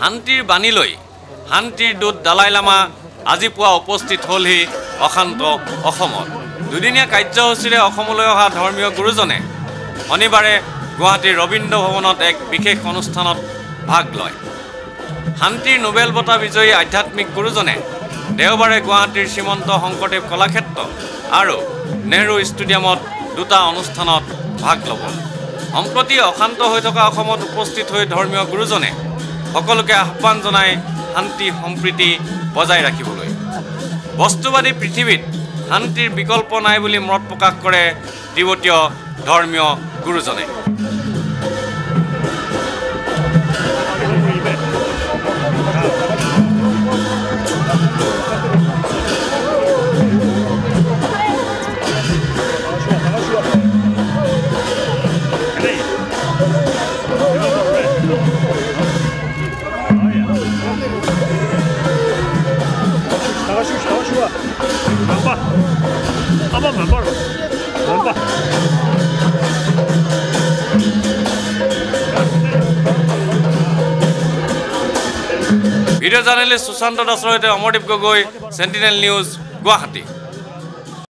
শান্তিৰ বাণী লৈ শান্তিৰ দূত দালাই লামা আজি পুৱা উপস্থিত হ'লহি অশান্ত অসমত। দুদিনীয়া কাৰ্যসূচীৰে অসমলৈ অহা ধৰ্মীয় গুৰুজনে শনিবাৰে গুৱাহাটীৰ ৰবীন্দ্ৰ ভৱনত এক বিশেষ অনুষ্ঠানত ভাগ লয়। শান্তিৰ নোবেল বঁটা বিজয়ী আধ্যাত্মিক গুৰুজনে দেওবাৰে গুৱাহাটীৰ শ্ৰীমন্ত শংকৰদেৱ কলাক্ষেত্ৰ আৰু নেহৰু ষ্টেডিয়ামত দুটা অনুষ্ঠানত ভাগ ল'ব। সম্প্ৰতি অশান্ত হৈ থকা অসমত উপস্থিত হৈ ধৰ্মীয় গুৰুজনে সকলোকে আহ্বান জনাই শান্তি সম্প্ৰীতি বজাই ৰাখিবলৈ। বস্তুবাদী পৃথিৱীত শান্তিৰ বিকল্প নাই বুলি মত প্ৰকাশ কৰে তিব্বতীয় ধৰ্মীয় গুৰুজনে। ভিডিঅ' জাৰ্নেলিষ্ট সুশান্ত দাসৰ সৈতে অমৰদীপ গগৈ, চেণ্টিনেল নিউজ, গুৱাহাটী।